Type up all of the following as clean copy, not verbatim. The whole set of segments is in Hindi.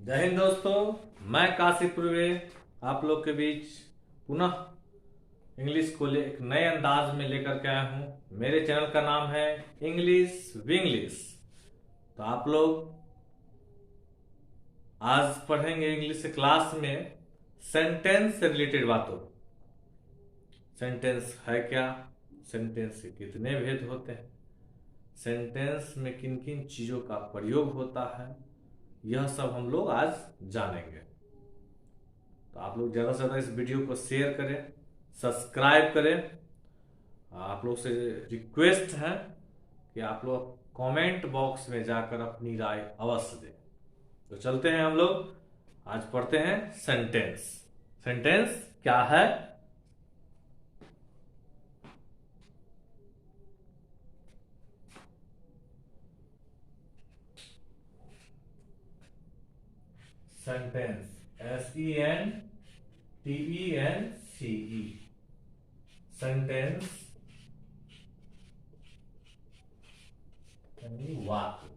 जय हिंद दोस्तों, मैं काशी पूर्वे आप लोग के बीच पुनः इंग्लिश को एक नए अंदाज में लेकर के आया हूँ। मेरे चैनल का नाम है इंग्लिश विंग्लिश। तो आप लोग आज पढ़ेंगे इंग्लिश क्लास में सेंटेंस से रिलेटेड बातों। सेंटेंस है क्या, सेंटेंस के कितने भेद होते हैं, सेंटेंस में किन किन चीज़ों का प्रयोग होता है, यह सब हम लोग आज जानेंगे। तो आप लोग ज़्यादा से ज़्यादा इस वीडियो को शेयर करें, सब्सक्राइब करें। आप लोग से रिक्वेस्ट है कि आप लोग कमेंट बॉक्स में जाकर अपनी राय अवश्य दें। तो चलते हैं हम लोग, आज पढ़ते हैं सेंटेंस। सेंटेंस क्या है? सेंटेंस SENTENCE, सेंटेंस यानी वाक्य।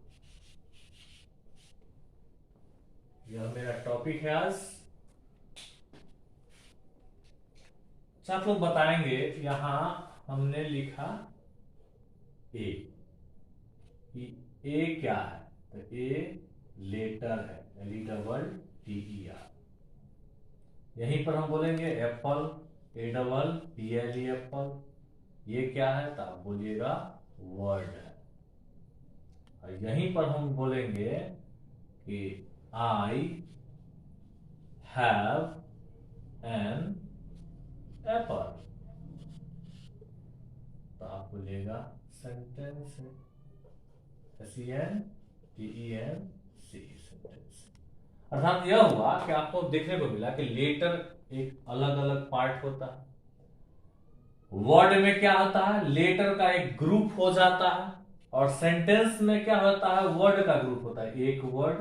यह मेरा टॉपिक है आज। अच्छा, आप लोग बताएंगे, यहां हमने लिखा ए, ए क्या है? तो ए लेटर है, LETTER। यहीं पर हम बोलेंगे एप्पल, APPLE एप्पल। ये क्या है? तो आप बोलिएगा वर्ड है। और यहीं पर हम बोलेंगे कि आई हैव एन एप्पल, तो आप बोलिएगा सेंटेंस है, SENTENCE, सेंटेंस। अर्थात यह हुआ कि आपको देखने को मिला कि लेटर एक अलग अलग पार्ट होता है। वर्ड में क्या होता है? लेटर का एक ग्रुप हो जाता है। और सेंटेंस में क्या होता है? वर्ड का ग्रुप होता है। एक वर्ड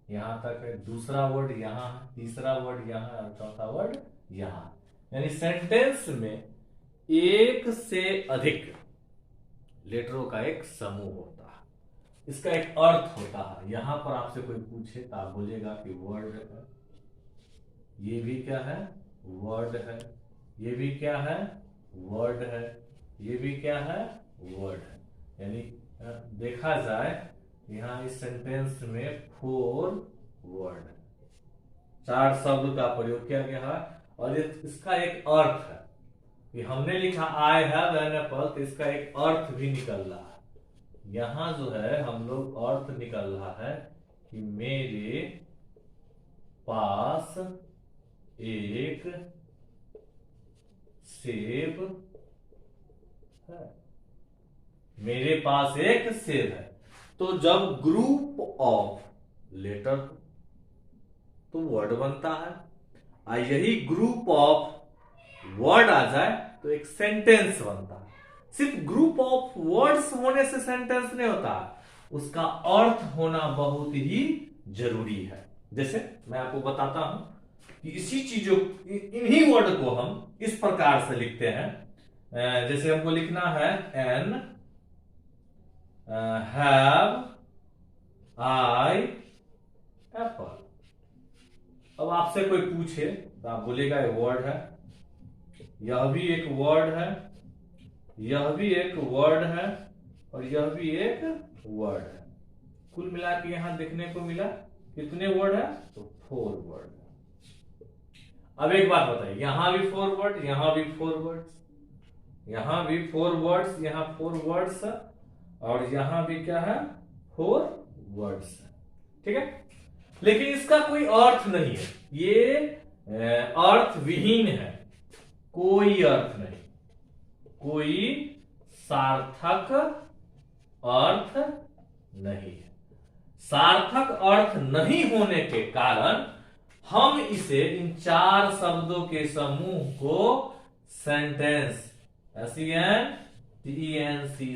यहां तक है, दूसरा वर्ड यहां है, तीसरा वर्ड यहां है और चौथा वर्ड यहां। यानी सेंटेंस में एक से अधिक लेटरों का एक समूह होता है। इसका एक अर्थ होता है। यहां पर आपसे कोई पूछे तो आप बोलिएगा कि वर्ड है। ये भी क्या है? वर्ड है। ये भी क्या है? वर्ड है। ये भी क्या है? वर्ड है। यानी देखा जाए, यहां इस सेंटेंस में 4 वर्ड है, 4 शब्द का प्रयोग किया गया है। और इसका एक अर्थ है कि हमने लिखा आई हैव एन एप्पल, तो इसका एक अर्थ भी निकल रहा है। यहां जो है हम लोग अर्थ निकल रहा है कि मेरे पास एक सेब है। मेरे पास एक सेब है। तो जब ग्रुप ऑफ लेटर तो वर्ड बनता है, और यही ग्रुप ऑफ वर्ड आ जाए तो एक सेंटेंस बनता है। सिर्फ ग्रुप ऑफ वर्ड्स होने से सेंटेंस नहीं होता, उसका अर्थ होना बहुत ही जरूरी है। जैसे मैं आपको बताता हूं कि इसी चीजों, इन्हीं वर्ड को हम इस प्रकार से लिखते हैं। जैसे हमको लिखना है एन हैव आई एप्पल। अब आपसे कोई पूछे तो आप बोलेगा ये वर्ड है, यह भी एक वर्ड है, यह भी एक वर्ड है, और यह भी एक वर्ड है। कुल मिला के यहां देखने को मिला कितने वर्ड है? तो 4 वर्ड है। अब एक बात बताइए, यहां भी 4 वर्ड, यहां भी 4 वर्ड्स, यहां भी 4 वर्ड्स, यहां 4 वर्ड्स, और यहां भी क्या है? 4 वर्ड्स है। ठीक है, लेकिन इसका कोई अर्थ नहीं है। ये अर्थ विहीन है, कोई अर्थ नहीं, कोई सार्थक अर्थ नहीं है। सार्थक अर्थ नहीं होने के कारण हम इसे, इन 4 शब्दों के समूह को सेंटेंस, SENTENCE,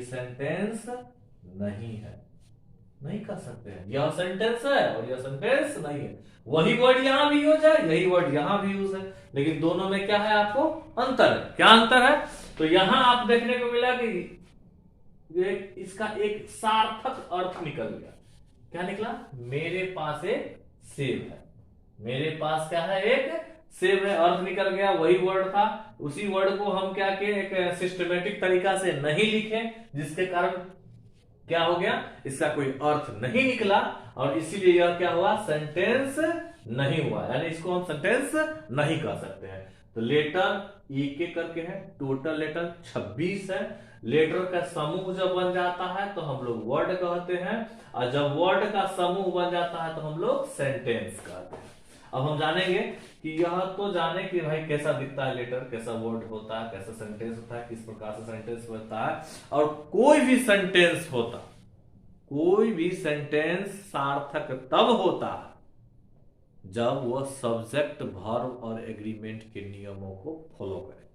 सेंटेंस नहीं है, नहीं कर सकते हैं। यह सेंटेंस है और यह सेंटेंस नहीं है। वही वर्ड यहां भी यूज है, यही वर्ड यहां भी यूज है, लेकिन दोनों में क्या है? आपको अंतर है। क्या अंतर है? तो यहां आप देखने को मिला कि इसका एक सार्थक अर्थ निकल गया। क्या निकला? मेरे पास एक सेब है। मेरे पास क्या है, एक सेब है। अर्थ निकल गया, वही वर्ड था। उसी वर्ड को हम क्या किए, एक सिस्टमेटिक तरीका से नहीं लिखे, जिसके कारण क्या हो गया, इसका कोई अर्थ नहीं निकला, और इसीलिए यह क्या हुआ, सेंटेंस नहीं हुआ, यानी इसको हम सेंटेंस नहीं कह सकते हैं। तो लेटर एक एक करके है, टोटल लेटर 26 है। लेटर का समूह जब बन जाता है तो हम लोग वर्ड कहते हैं, और जब वर्ड का समूह बन जाता है तो हम लोग सेंटेंस कहते हैं। अब हम जानेंगे कि यह तो जाने कि भाई कैसा दिखता है लेटर, कैसा वर्ड होता है, कैसा सेंटेंस होता है, किस प्रकार से सेंटेंस बनता है। और कोई भी सेंटेंस होता, कोई भी सेंटेंस सार्थक तब होता है जब वह सब्जेक्ट, वर्ब और एग्रीमेंट के नियमों को फॉलो करे।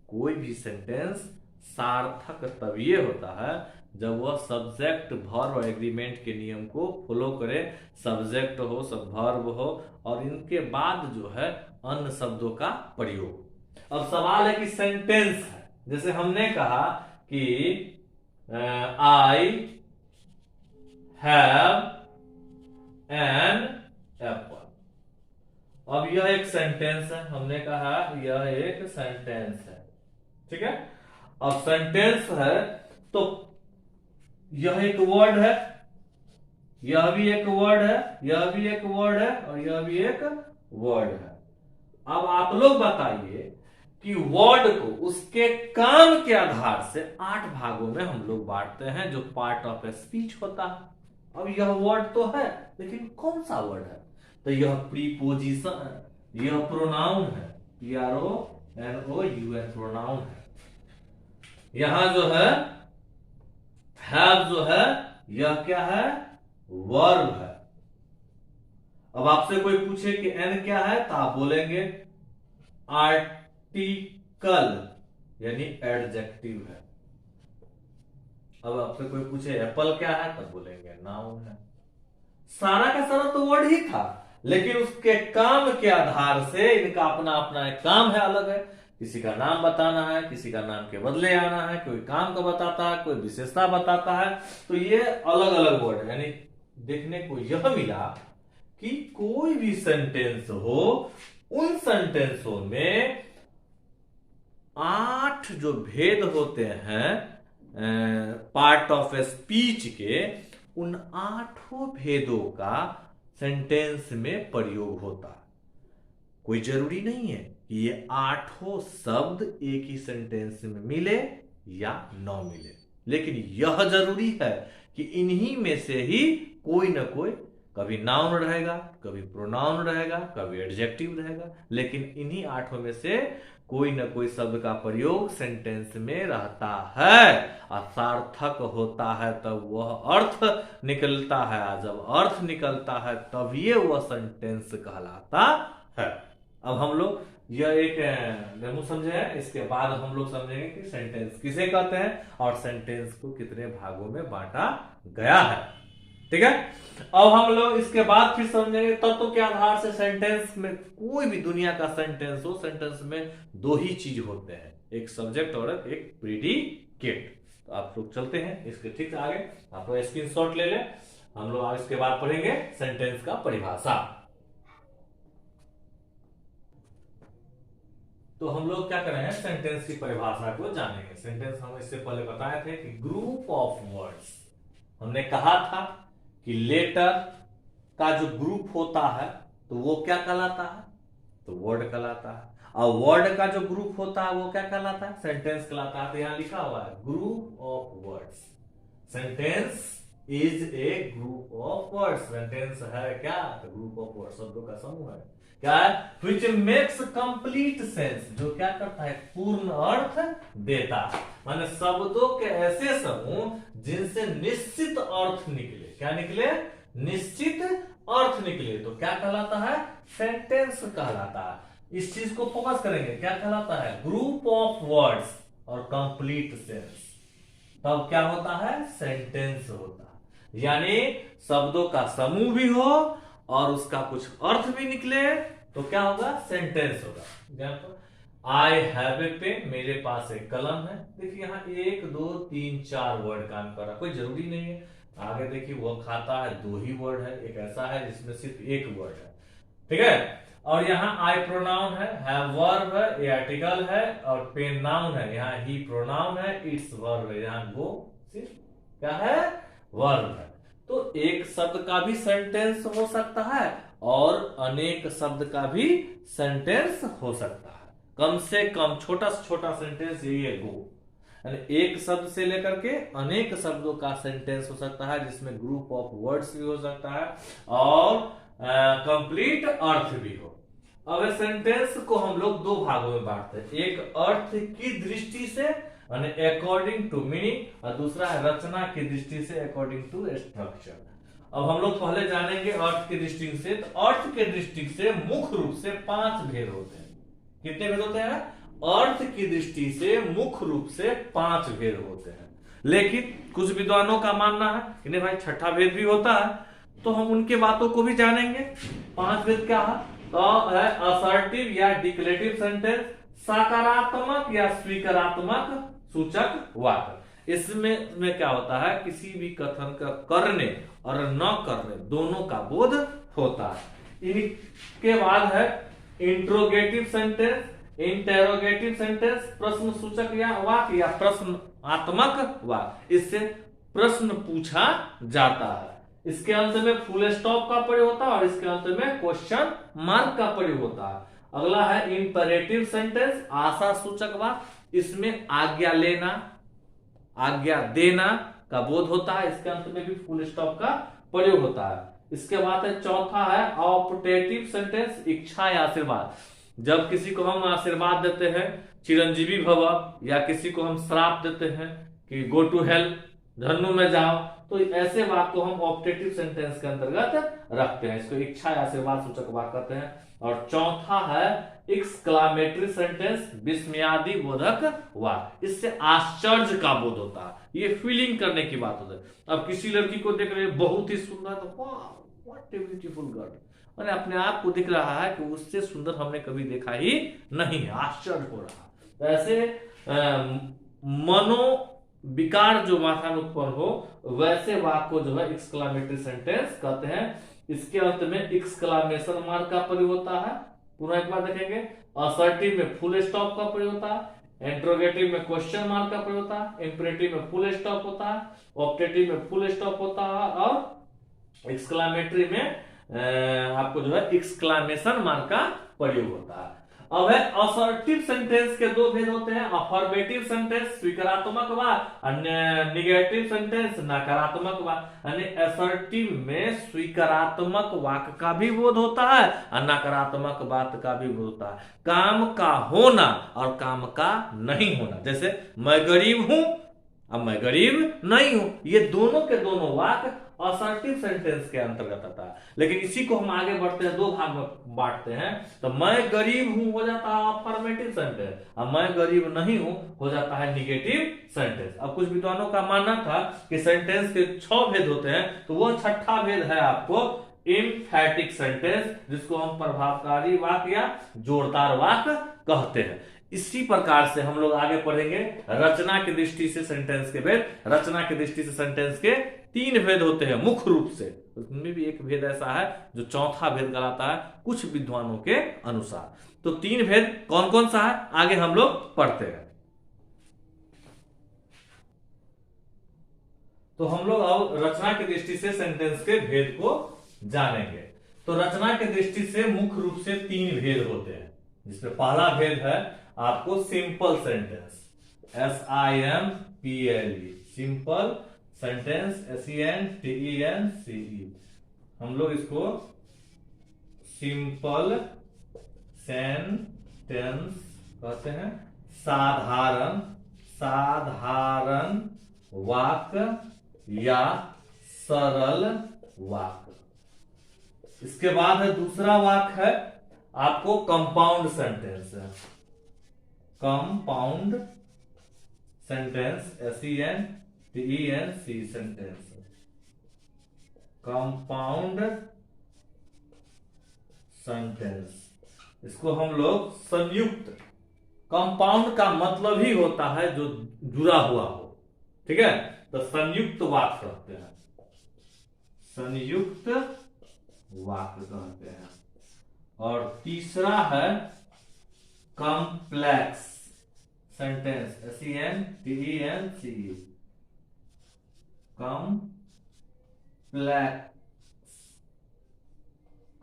कोई भी सेंटेंस सार्थक तब ये होता है जब वह सब्जेक्ट, वर्ब और एग्रीमेंट के नियम को फॉलो करे। सब्जेक्ट हो, सब वर्ब हो, और इनके बाद जो है अन्य शब्दों का प्रयोग। अब सवाल है कि सेंटेंस है, जैसे हमने कहा कि आई हैव एन एप्पल। अब यह एक सेंटेंस है, हमने कहा यह एक सेंटेंस है, ठीक है। अब सेंटेंस है तो यह एक वर्ड है, यह भी एक वर्ड है, यह भी एक वर्ड है, और यह भी एक वर्ड है। अब आप लोग बताइए कि वर्ड को उसके काम के आधार से 8 भागों में हम लोग बांटते हैं, जो पार्ट ऑफ स्पीच होता है। अब यह वर्ड तो है, लेकिन कौन सा वर्ड है, तो यह प्रीपोजिशन है, यह प्रोनाउन है, PRONOUN प्रोनाउन है। यहां जो है हैव जो है, यह क्या है, वर्ब है। अब आपसे कोई पूछे कि एन क्या है, तो आप बोलेंगे आर्टिकल, यानी एडजेक्टिव है। अब आपसे कोई पूछे एप्पल क्या है, तब बोलेंगे नाउन है। सारा का सारा तो वर्ड ही था, लेकिन उसके काम के आधार से इनका अपना अपना एक काम है, अलग है। किसी का नाम बताना है, किसी का नाम के बदले आना है, कोई काम का बताता है, कोई विशेषता बताता है, तो ये अलग अलग वर्ड है। यानी देखने को यह मिला कि कोई भी सेंटेंस हो, उन सेंटेंसों में 8 जो भेद होते हैं पार्ट ऑफ स्पीच के, उन 8 भेदों का सेंटेंस में प्रयोग होता है। कोई जरूरी नहीं है कि ये 8 शब्द एक ही सेंटेंस में मिले या न मिले, लेकिन यह जरूरी है कि इन्हीं में से ही कोई ना कोई, कभी नाउन रहेगा, कभी प्रोनाउन रहेगा, कभी एडजेक्टिव रहेगा, लेकिन इन्हीं 8 में से कोई ना कोई शब्द का प्रयोग सेंटेंस में रहता है, और सार्थक होता है तब वह अर्थ निकलता है, और जब अर्थ निकलता है तब ये वह सेंटेंस कहलाता है। अब हम लोग यह एक डेमो समझे हैं, इसके बाद हम लोग समझेंगे कि सेंटेंस किसे कहते हैं और सेंटेंस को कितने भागों में बांटा गया है, ठीक है। अब हम लोग इसके बाद फिर समझेंगे तत्व के आधार से सेंटेंस में, कोई भी दुनिया का सेंटेंस हो, सेंटेंस में 2 ही चीज होते हैं, एक सब्जेक्ट और एक प्रीडिकेट। तो आप लोग चलते हैं इसके ठीक आगे, आप लोग स्क्रीनशॉट ले लें। हम लोग इसके बाद पढ़ेंगे सेंटेंस का परिभाषा। तो हम लोग क्या कर रहे हैं, सेंटेंस की परिभाषा को जानेंगे। सेंटेंस हम इससे पहले बताए थे कि ग्रुप ऑफ वर्ड्स, हमने कहा था कि लेटर का जो ग्रुप होता है तो वो क्या कहलाता है, तो वर्ड कहलाता है, और वर्ड का जो ग्रुप होता है वो क्या कहलाता है, सेंटेंस कहलाता है। तो यहां लिखा हुआ है group of words, sentence is a group of words. Sentence है क्या, तो ग्रुप ऑफ वर्ड्स, शब्दों का समूह है। क्या है, विच मेक्स कंप्लीट सेंस, जो क्या करता है, पूर्ण अर्थ देता है। माने शब्दों के ऐसे समूह जिनसे निश्चित अर्थ निकले, क्या निकले, निश्चित अर्थ निकले, तो क्या कहलाता है, सेंटेंस कहलाता है। इस चीज को फोकस करेंगे, क्या कहलाता है, ग्रुप ऑफ वर्ड्स और कंप्लीट सेंस, तब क्या होता है, सेंटेंस होता है। यानी शब्दों का समूह भी हो और उसका कुछ अर्थ भी निकले, तो क्या होगा, सेंटेंस होगा। Example, I have a pen, मेरे पास एक कलम है। देखिए यहाँ 1 2 3 4 वर्ड काम कर रहा, कोई जरूरी नहीं है, आगे देखिए वो खाता है, दो ही वर्ड है, एक ऐसा है जिसमें सिर्फ एक वर्ड है, ठीक है। और यहाँ आई प्रोनाउन है, हैव वर्ब है, ये आर्टिकल है, और पेन नाउन है, यहाँ ही प्रोनाउन है, इट्स वर्ब है, यहाँ गो सिर्फ क्या है, वर्ब है। तो एक शब्द का भी सेंटेंस हो सकता है और अनेक शब्द का भी सेंटेंस हो सकता है। कम से कम छोटा से छोटा सेंटेंस यही है गो, यानी एक शब्द से लेकर के अनेक शब्दों का सेंटेंस हो सकता है, जिसमें ग्रुप ऑफ वर्ड्स भी हो सकता है और कंप्लीट अर्थ भी हो। अब सेंटेंस को हम लोग दो भागों में बांटते हैं, एक अर्थ की दृष्टि से अकॉर्डिंग टू मीनिंग, और दूसरा है रचना की दृष्टि से अकॉर्डिंग टू स्ट्रक्चर। अब हम लोग पहले जानेंगे अर्थ की दृष्टि से। तो अर्थ के दृष्टि से मुख्य रूप से 5 भेद होते हैं। कितने भेद होते हैं? अर्थ की दृष्टि से मुख्य रूप से 5 भेद होते हैं। लेकिन कुछ विद्वानों का मानना है कि नहीं भाई, छठा भेद भी होता है, तो हम उनके बातों को भी जानेंगे। 5 भेद क्या है? तो है असर्टिव या डिक्लेरेटिव सेंटेंस, सकारात्मक या स्वीकारात्मक सूचक वाक्य। इसमें क्या होता है, किसी भी कथन का करने और न करने दोनों का बोध होता है। इनके बाद है इंट्रोगेटिव सेंटेंस, इंटेरोगेटिव सेंटेंस, प्रश्न सूचक या वाक्य या प्रश्नात्मक वाक्य, इससे प्रश्न पूछा जाता है। इसके अंत में फुल स्टॉप का प्रयोग होता है और इसके अंत में क्वेश्चन मार्क का प्रयोग होता है। अगला है इंपरेटिव सेंटेंस, आशा सूचक वाक्य, इसमें आज्ञा लेना, आज्ञा देना का बोध होता है, इसके अंत में भी फुल स्टॉप का प्रयोग होता है। इसके बाद है चौथा है ऑप्टेटिव सेंटेंस, इच्छा या आशीर्वाद। जब किसी को हम आशीर्वाद देते हैं चिरंजीवी भव, या किसी को हम श्राप देते हैं कि गो टू हेल, झन्नू में जाओ, तो ऐसे वाक्य को हम ऑप्टेटिव सेंटेंस के अंतर्गत रखते हैं। इसको इच्छा या आशीर्वाद सूचक वाक्य कहते हैं। और चौथा है एक्सक्लामेटरी सेंटेंस, विस्मयादि बोधक वाक्य, इससे आश्चर्य का बोध होता है, ये फीलिंग करने की बात होती है। अब किसी लड़की को देख रहे हैं बहुत ही सुंदर, तो वाह व्हाट ए ब्यूटीफुल गर्ल, मैंने अपने आप को दिख रहा है कि उससे सुंदर हमने कभी देखा ही नहीं है, आश्चर्य हो रहा। तो ऐसे मनो विकार जो माथा में उत्पन्न हो, वैसे वाक्य को जो है एक्सक्लामेटरी सेंटेंस कहते हैं। इसके अंत में एक्सक्लामेशन मार्क का प्रयोग होता है। पुनः एक बार देखेंगे, असर्टिव में फुल स्टॉप का प्रयोग होता है, इंट्रोगेटिव में क्वेश्चन मार्क का प्रयोग होता है, इंपरेटिव में फुल स्टॉप होता है, ऑप्टेटिव में फुल स्टॉप होता है, और एक्सक्लामेटरी में आपको जो है एक्सक्लामेशन मार्क का प्रयोग होता है। अब है असर्टिव सेंटेंस के 2 भेद होते हैं, अफर्मेटिव सेंटेंस स्वीकारात्मक वाक्य, नेगेटिव सेंटेंस नकारात्मक वाक्य। यानी असर्टिव में स्वीकारात्मक वाक्य का भी बोध होता है और नकारात्मक बात का भी बोध होता है। काम का होना और काम का नहीं होना, जैसे मैं गरीब हूं अब मैं गरीब नहीं हूं, ये दोनों के दोनों वाक्य असर्टिव सेंटेंस के अंतर्गत आता है। लेकिन इसी को हम आगे बढ़ते हैं, 2 भाग में बांटते हैं। तो मैं गरीब हूं हो जाता है अफर्मेटिव सेंटेंस, और मैं गरीब नहीं हूं हो जाता है निगेटिव सेंटेंस। अब कुछ विद्वानों का मानना था कि सेंटेंस के 6 भेद होते हैं, तो वो छठा भेद है आपको एम्फैटिक सेंटेंस, जिसको हम प्रभावकारी वाक्य या जोरदार वाक्य कहते हैं। इसी प्रकार से हम लोग आगे पढ़ेंगे रचना की दृष्टि से सेंटेंस के भेद। रचना की दृष्टि से सेंटेंस के 3 भेद होते हैं मुख्य रूप से, उसमें भी एक भेद ऐसा है जो चौथा भेद कहलाता है कुछ विद्वानों के अनुसार। तो 3 भेद कौन कौन सा है, आगे हम लोग पढ़ते हैं। तो हम लोग अब रचना की दृष्टि से सेंटेंस के भेद को जानेंगे। तो रचना की दृष्टि से मुख्य रूप से 3 भेद होते हैं, जिसमें पहला भेद है आपको simple sentence, SIMPLE, simple sentence, SENTENCE। हम लोग इसको सिंपल सेंटेंस कहते हैं। साधारण साधारण वाक्य या सरल वाक्य। इसके बाद है दूसरा वाक्य है आपको compound sentence, compound sentence, SENTENC sentence, compound sentence. इसको हम लोग संयुक्त, कंपाउंड का मतलब ही होता है जो जुड़ा हुआ हो, ठीक है, तो संयुक्त वाक्य कहते हैं। संयुक्त वाक्य कहते हैं। और तीसरा है complex sentence, SENTENCE,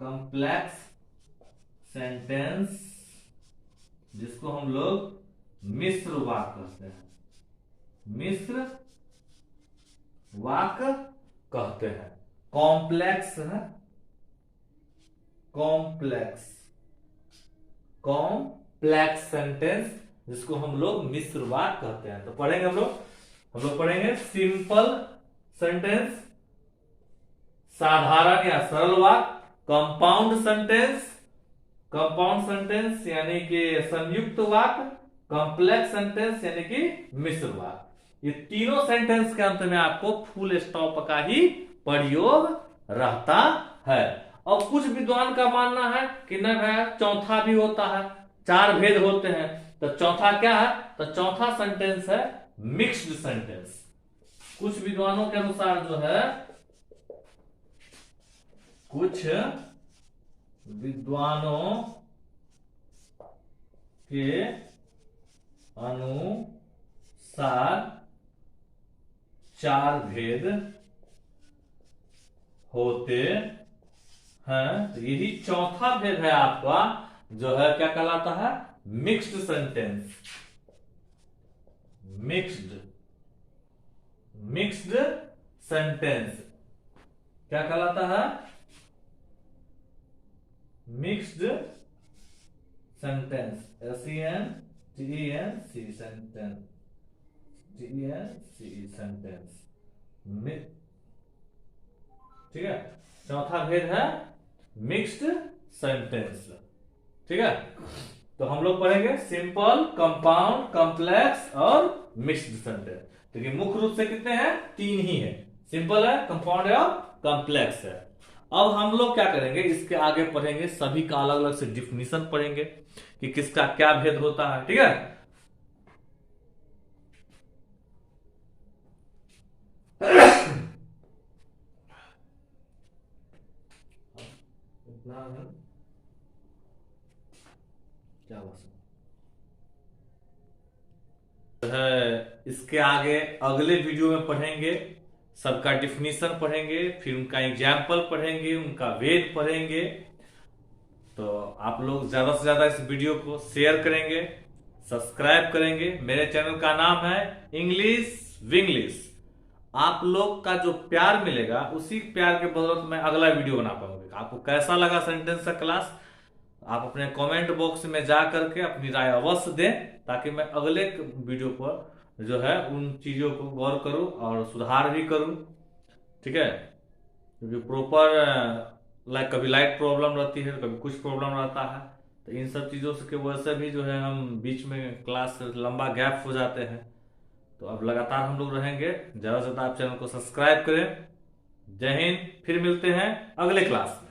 complex sentence, जिसको हम लोग मिश्र वाक्य कहते हैं, मिश्र वाक्य कहते हैं। कॉम्प्लेक्स है, कॉम्प्लेक्स सेंटेंस, जिसको हम लोग मिश्र वाक्य कहते हैं। तो पढ़ेंगे हम लोग पढ़ेंगे सिंपल सेंटेंस, साधारण या सरल वाक्य, कंपाउंड सेंटेंस यानी कि संयुक्त वाक्य, कॉम्प्लेक्स सेंटेंस यानी कि मिश्र वाक्य। ये तीनों सेंटेंस के अंत में आपको फुल स्टॉप का ही प्रयोग रहता है। और कुछ विद्वान का मानना है कि न भाई चौथा भी होता है, 4 भेद होते हैं। तो चौथा क्या है? तो चौथा सेंटेंस है मिक्स्ड सेंटेंस। कुछ विद्वानों के अनुसार जो है, कुछ विद्वानों के अनुसार 4 भेद होते हैं। तो यही चौथा भेद है आपका, जो है क्या कहलाता है? Mixed sentence. मिक्स्ड सेंटेंस क्या कहलाता है? Mixed sentence, SENTENCE sentence, sentence. ठीक है, चौथा भेद है मिक्स्ड सेंटेंस। ठीक है, तो हम लोग पढ़ेंगे सिंपल, कंपाउंड, कॉम्प्लेक्स और मिक्स्ड सेंटेंस। देखिए मुख्य रूप से कितने हैं? 3 ही है, सिंपल है, कंपाउंड है और कॉम्प्लेक्स है। अब हम लोग क्या करेंगे, इसके आगे पढ़ेंगे, सभी का अलग अलग से डिफिनीशन पढ़ेंगे कि किसका क्या भेद होता है। ठीक है, क्या है, इसके आगे अगले वीडियो में पढ़ेंगे, सबका डिफिनीशन पढ़ेंगे, फिर उनका एग्जाम्पल पढ़ेंगे, उनका वेद पढ़ेंगे। तो आप लोग ज्यादा से ज्यादा इस वीडियो को शेयर करेंगे, सब्सक्राइब करेंगे। मेरे चैनल का नाम है इंग्लिश विंग्लिश। आप लोग का जो प्यार मिलेगा, उसी प्यार के बदौलत मैं अगला वीडियो बना पाऊंगा। आपको कैसा लगा सेंटेंस का क्लास, आप अपने कमेंट बॉक्स में जा करके अपनी राय अवश्य दें, ताकि मैं अगले वीडियो पर जो है उन चीजों को गौर करूं और सुधार भी करूं। ठीक है, क्योंकि प्रॉपर कभी लाइट प्रॉब्लम रहती है, कभी कुछ प्रॉब्लम रहता है, तो इन सब चीजों से वजह से भी जो है हम बीच में क्लास लंबा गैप हो जाते हैं। तो अब लगातार हम लोग रहेंगे, ज्यादा से ज्यादा आप चैनल को सब्सक्राइब करें। जय हिंद, फिर मिलते हैं अगले क्लास में।